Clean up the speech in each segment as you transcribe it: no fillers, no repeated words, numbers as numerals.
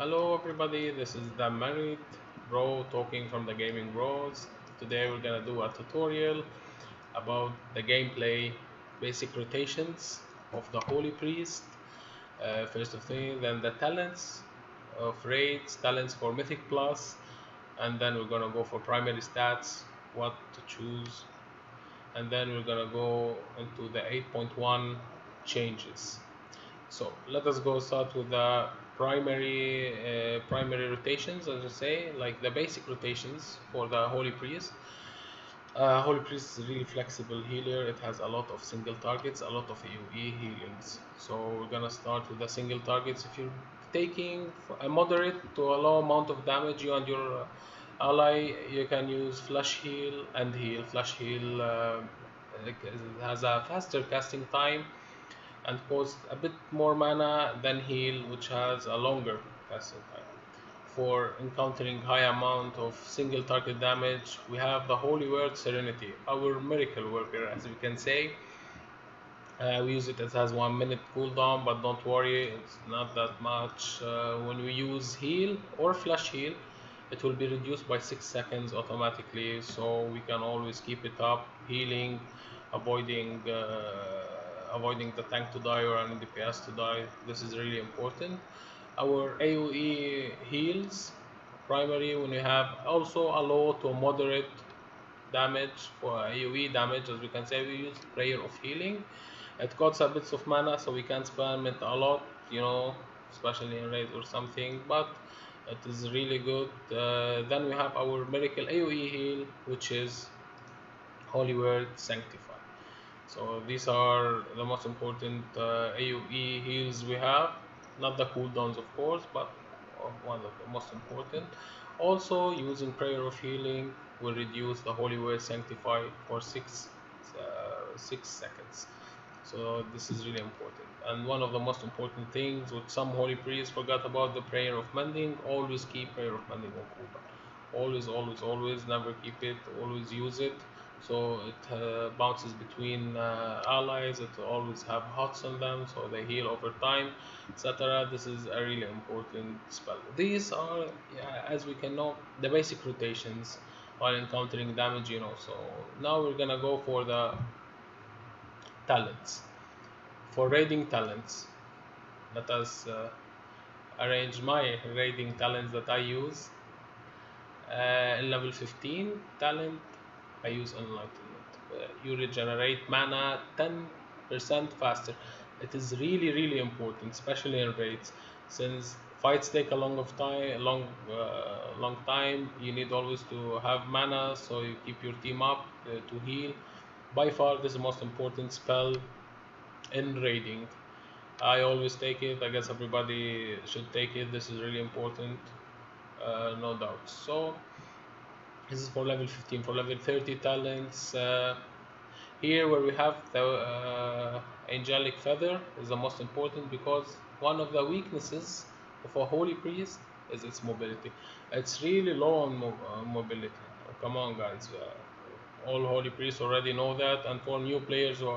Hello everybody, this is the married bro talking from the gaming bros. Today we're gonna do a tutorial about the gameplay basic rotations of the Holy Priest. First of thing, then the talents of raids, talents for Mythic Plus, and then we're gonna go for primary stats, what to choose, and then we're gonna go into the 8.1 changes. So let us go start with the primary rotations, as I say, like the basic rotations for the Holy Priest. Holy Priest is a really flexible healer. It has a lot of single targets, a lot of AoE healings. So we're gonna start with the single targets. If you're taking a moderate to a low amount of damage, you and your ally, you can use flash heal and heal. Flash heal it has a faster casting time and costs a bit more mana than heal, which has a longer casting time. For encountering high amount of single target damage, we have the Holy Word Serenity, our miracle worker, as we can say. We use it, it has 1 minute cooldown, but don't worry, it's not that much. When we use heal or flash heal, it will be reduced by 6 seconds automatically, so we can always keep it up, healing, avoiding avoiding the tank to die or an DPS to die. This is really important. Our AoE heals primary, when we have also a low to moderate damage for AoE damage, as we can say, we use prayer of healing. It costs a bit of mana, so we can spam it a lot, especially in raid or something, but it is really good. Then we have our miracle AoE heal, which is Holy Word Sanctify. So these are the most important AoE heals we have. Not the cooldowns, of course, but one of the most important. Also, using Prayer of Healing will reduce the Holy Word Sanctify for 6 seconds. So this is really important. And one of the most important things, which some holy priests forgot about, the Prayer of Mending. Always keep Prayer of Mending on cooldown. Always, always, always, never keep it. Always use it. So it bounces between allies. It always have hots on them, so they heal over time, etc. This is a really important spell. These are, yeah, as we can know, the basic rotations while encountering damage. So now we're gonna go for the talents. For raiding talents, let us arrange my raiding talents that I use. In level 15 talent, I use Enlightenment. You regenerate mana 10% faster. It is really, really important, especially in raids, since fights take a long time. You need always to have mana, so you keep your team up to heal. By far, this is the most important spell in raiding. I always take it. I guess everybody should take it. This is really important, no doubt. So this is for level 15. For level 30 talents, here where we have the angelic feather is the most important, because one of the weaknesses of a holy priest is its mobility. It's really low on mobility. Come on, guys. All holy priests already know that, and for new players who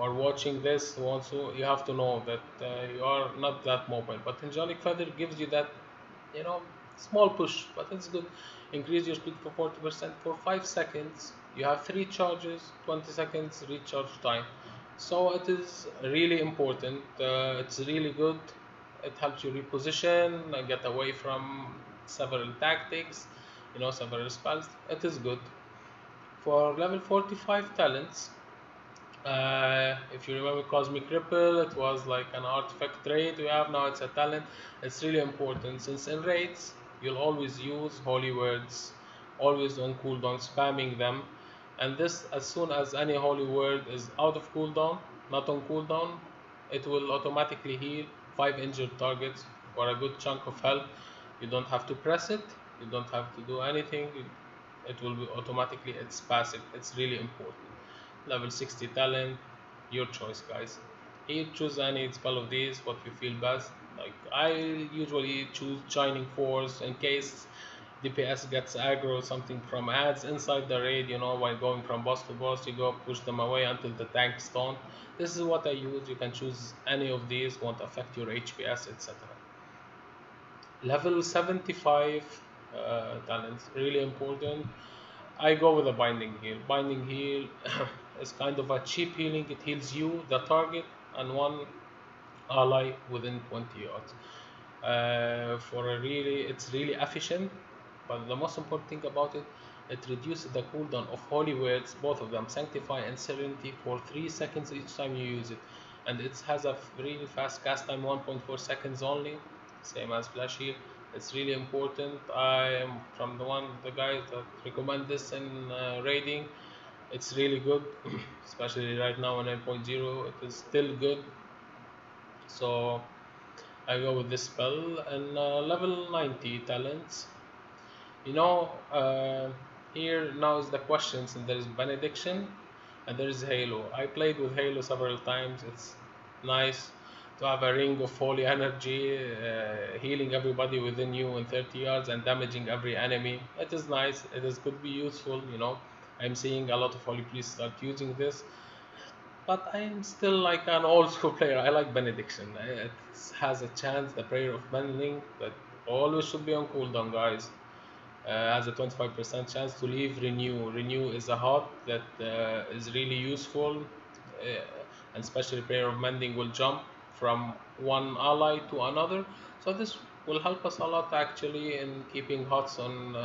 are watching this, also you have to know that you are not that mobile. But angelic feather gives you that, you know small push, but it's good. Increase your speed for 40% for 5 seconds. You have 3 charges, 20 seconds recharge time. So it is really important. It's really good. It helps you reposition, get away from several tactics, several spells. It is good. For level 45 talents, if you remember Cosmic Ripple, it was like an artifact trade we have. Now it's a talent. It's really important, since in raids you'll always use holy words, always on cooldown, spamming them. And this, as soon as any holy word is out of cooldown, not on cooldown, it will automatically heal 5 injured targets for a good chunk of health. You don't have to press it, you don't have to do anything. It will be automatically, it's passive. It's really important. Level 60 talent, your choice, guys. Here, choose any spell of these, what you feel best. Like, I usually choose Shining Force in case DPS gets aggro or something from ads inside the raid. While going from boss to boss, you go push them away until the tank stone. This is what I use. You can choose any of these, won't affect your HPS, etc. Level 75 talents, really important. I go with a binding heal. Binding heal is kind of a cheap healing. It heals you, the target, and one ally within 20 yards. It's really efficient. But the most important thing about it, it reduces the cooldown of holy words, both of them, Sanctify and Serenity, for 3 seconds each time you use it. And it has a really fast cast time, 1.4 seconds only, same as Flash Heal. It's really important. I am from the guys that recommend this in raiding. It's really good, especially right now on 9.0. It is still good. So I go with this spell and level 90 talents. You know, here now is the questions, and there is Benediction and there is Halo. I played with Halo several times. It's nice to have a ring of holy energy, healing everybody within you in 30 yards and damaging every enemy. It is nice. It is could be useful. You know, I'm seeing a lot of holy priests start using this, but I'm still like an old school player. I like Benediction. It has a chance, the prayer of bending, that always should be on cooldown, guys. Has a 25% chance to leave renew. Renew is a hot that is really useful, and especially prayer of mending will jump from one ally to another. So this will help us a lot actually in keeping hots on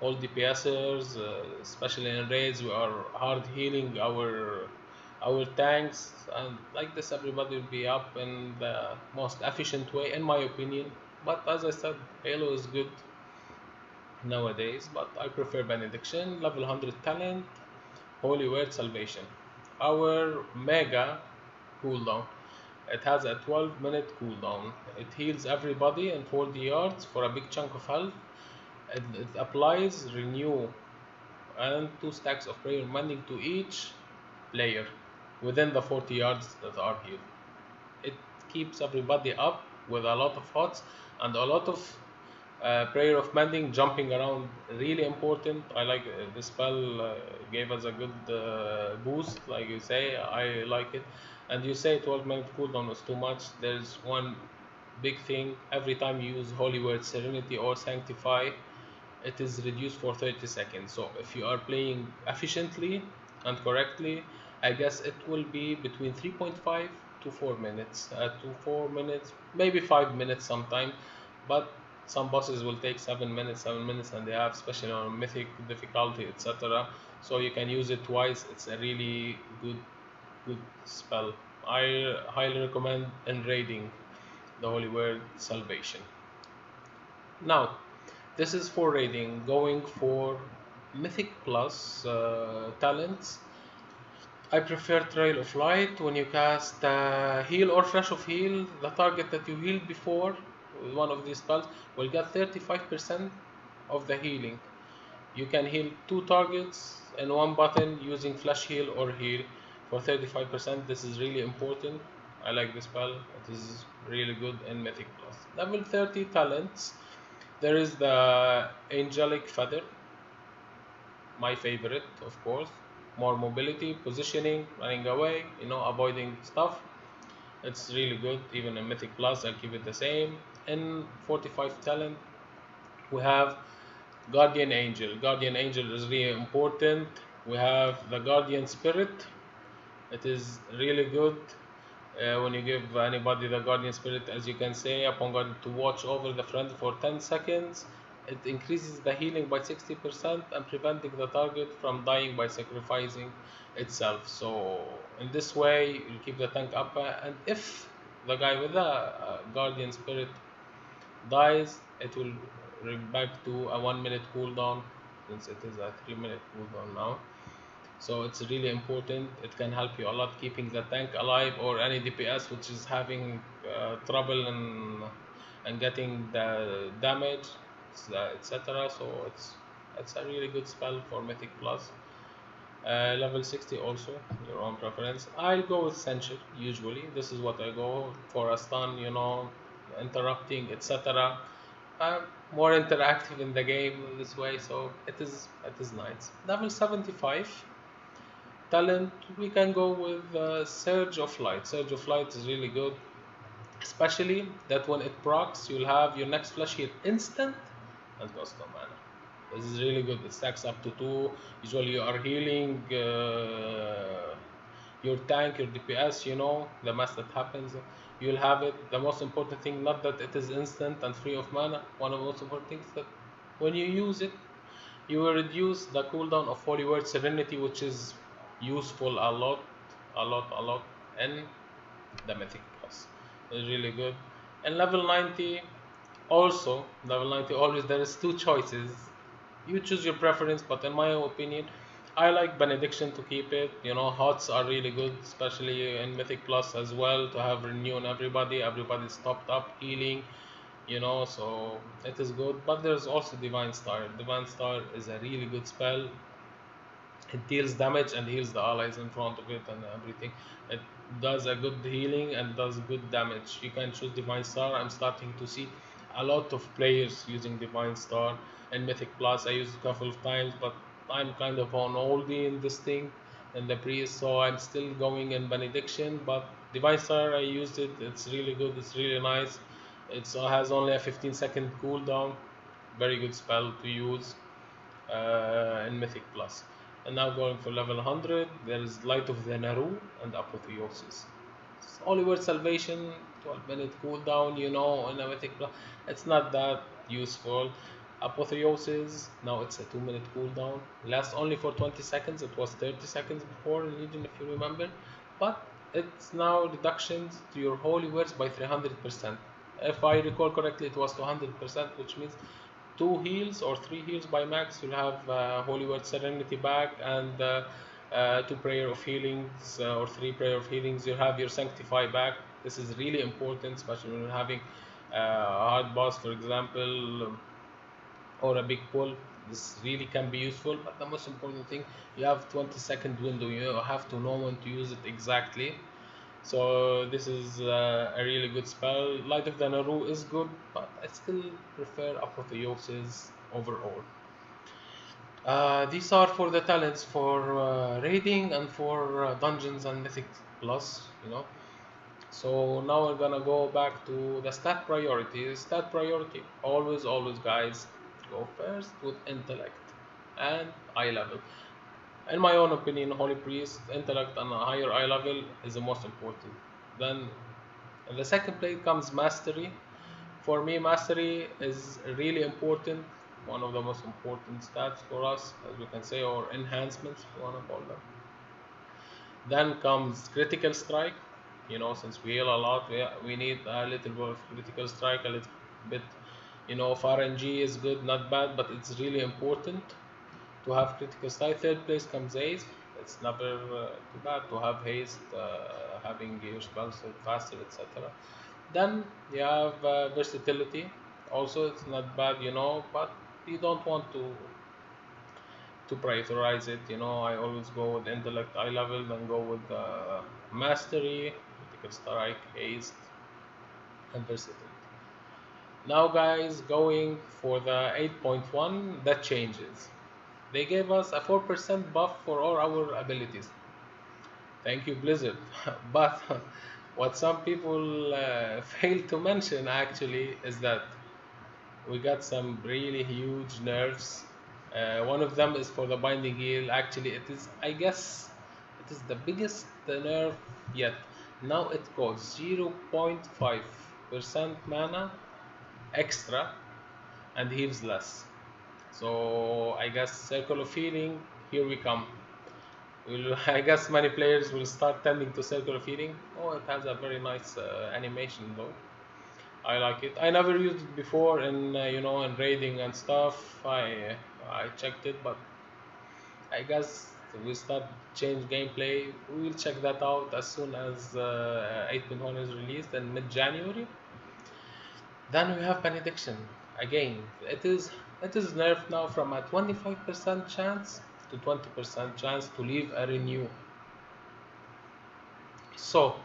all DPSers, especially in raids. We are hard healing our tanks, and like this everybody will be up in the most efficient way in my opinion. But as I said, Halo is good nowadays, but I prefer Benediction. Level 100 talent, Holy Word Salvation. Our mega cooldown. It has a 12-minute cooldown. It heals everybody in 40 yards for a big chunk of health. It applies renew and 2 stacks of prayer mending to each player within the 40 yards that are healed. It keeps everybody up with a lot of hots and a lot of prayer of mending jumping around, really important. I like the spell, gave us a good boost, like you say. I like it. And you say 12-minute cooldown was too much. There's one big thing: every time you use holy word serenity or sanctify, it is reduced for 30 seconds. So if you are playing efficiently and correctly, I guess it will be between 3.5 to 4 minutes, to 4 minutes, maybe 5 minutes sometime. But some bosses will take 7 minutes, and they have, especially on mythic difficulty, etc. So you can use it twice. It's a really good spell. I highly recommend in raiding the holy word salvation. Now, this is for raiding. Going for mythic plus talents, I prefer Trail of Light. When you cast Heal or Flash of Heal, the target that you healed before with one of these spells will get 35% of the healing. You can heal 2 targets in one button using Flash Heal or Heal for 35%. This is really important. I like this spell. It is really good in Mythic Plus. Level 30 talents. There is the Angelic Feather, my favorite, of course. More mobility, positioning, running away, avoiding stuff. It's really good. Even in Mythic Plus, I'll keep it the same. In 45 talent, we have Guardian Angel. Guardian Angel is really important. We have the Guardian Spirit. It is really good. When you give anybody the Guardian Spirit, as you can say, upon God to watch over the friend for 10 seconds, it increases the healing by 60% and preventing the target from dying by sacrificing itself. So in this way, you keep the tank up, and if the guy with the Guardian Spirit dies, it will back to a 1 minute cooldown, since it is a 3 minute cooldown now. So it's really important. It can help you a lot keeping the tank alive, or any DPS which is having trouble and getting the damage, etc. So it's a really good spell for Mythic Plus. Level 60 also, your own preference. I'll go with Censure usually. This is what I go for: a stun, interrupting, etc. More interactive in the game this way, so it is nice. Level 75 talent, we can go with Surge of Light. Surge of Light is really good. especially that when it procs, you'll have your next flash heal instant and cost no mana. This is really good. It stacks up to 2. Usually you are healing your tank, your DPS, the mass that happens. You'll have it. The most important thing, not that it is instant and free of mana. One of the most important things that when you use it, you will reduce the cooldown of Holy Word Serenity, which is useful a lot, a lot in the Mythic Plus. It's really good. And level 90, also, level 90 always there is two choices. You choose your preference, but in my opinion, I like Benediction to keep it. Hots are really good, especially in Mythic Plus as well, to have renew on everybody. Everybody's topped up healing, so it is good. But there's also Divine Star. Divine Star is a really good spell. It deals damage and heals the allies in front of it and everything. It does a good healing and does good damage. You can choose Divine Star. I'm starting to see a lot of players using Divine Star and Mythic Plus. I used it a couple of times, but I'm kind of on oldie in this thing and the priest, so I'm still going in Benediction. But Divine Star, I used it. It's really good. It's really nice. It has only a 15-second cooldown. Very good spell to use in Mythic Plus. And now going for level 100, there is Light of the Naru and Apotheosis. Oliver Salvation, 12-minute cooldown, in a Mythic Plus. It's not that useful. Apotheosis, now it's a 2-minute cooldown. Lasts only for 20 seconds. It was 30 seconds before in Legion, if you remember. But it's now reductions to your holy words by 300%. If I recall correctly, it was 200%, which means 2 heals or 3 heals by max. You'll have Holy Word Serenity back and 2 prayer of healings or 3 prayer of healings. You'll have your Sanctify back. This is really important, especially when you're having a hard boss, for example, or a big pull. This really can be useful, but the most important thing, you have 20-second window. You have to know when to use it exactly. So this is a really good spell. Light of the Naru is good, but I still prefer Apotheosis overall. These are for the talents for raiding and for dungeons and mythic plus, So now we're gonna go back to the stat priority. Stat priority, always guys, go first with intellect and eye level. In my own opinion, Holy Priest, intellect, and a higher eye level is the most important. Then, in the second place comes mastery. For me, mastery is really important, one of the most important stats for us, as we can say, or enhancements, if you want to call them. Then comes critical strike. Since we heal a lot, we need a little bit of critical strike, a little bit. FRNG is good, not bad, but it's really important to have critical strike. Third place comes haste. It's never too bad to have haste, having your spells faster, etc. Then you have versatility. Also, it's not bad, but you don't want to prioritize it. I always go with intellect, eye level, then go with mastery, critical strike, haste, and versatility. Now, guys, going for the 8.1, that changes. They gave us a 4% buff for all our abilities. Thank you, Blizzard. But what some people fail to mention actually is that we got some really huge nerfs. One of them is for the binding heal. Actually, it is, I guess, it is the biggest nerf yet. Now it costs 0.5% mana extra and heals less. So I guess Circle of Healing, here we come. I guess many players will start tending to Circle of Healing. Oh, it has a very nice animation though. I like it. I never used it before in in raiding and stuff. I checked it, but I guess we start change gameplay. We will check that out as soon as 8.1 is released in mid-January. Then we have Benediction. Again, it is nerfed now from a 25% chance to 20% chance to leave a renew. So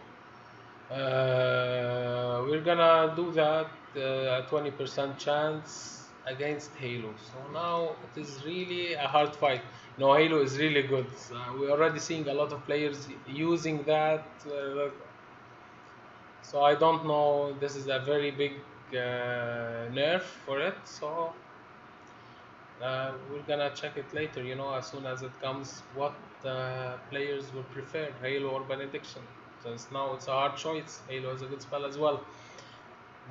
we're gonna do that a 20% chance against Halo. So now it is really a hard fight. No, Halo is really good. We're already seeing a lot of players using that. So I don't know. This is a very big nerf for it. So we're gonna check it later. As soon as it comes, what players will prefer, Halo or Benediction. Since now it's a hard choice. Halo is a good spell as well.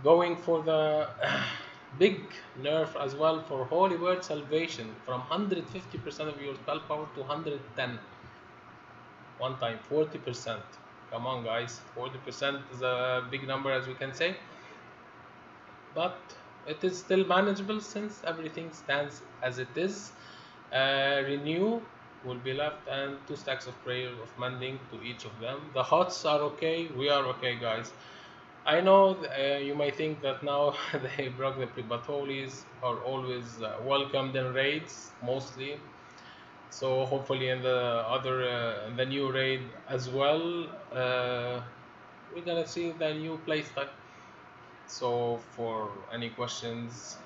Going for the big nerf as well for Holy Word Salvation from 150% of your spell power to 110. One time, 40%. Come on, guys. 40% is a big number, as we can say. But it is still manageable since everything stands as it is. Renew will be left, and 2 stacks of prayer of mending to each of them. The hots are okay. We are okay, guys. I know you might think that now they broke the but holies are always welcomed in raids mostly. So hopefully in the in the new raid as well, we're gonna see the new playstyle. So for any questions,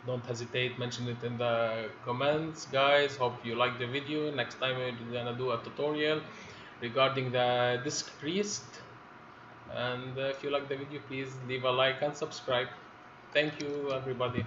don't hesitate, mention it in the comments, guys. Hope you like the video. Next time we're gonna do a tutorial regarding the disc priest. And if you like the video, please leave a like and subscribe. Thank you, everybody.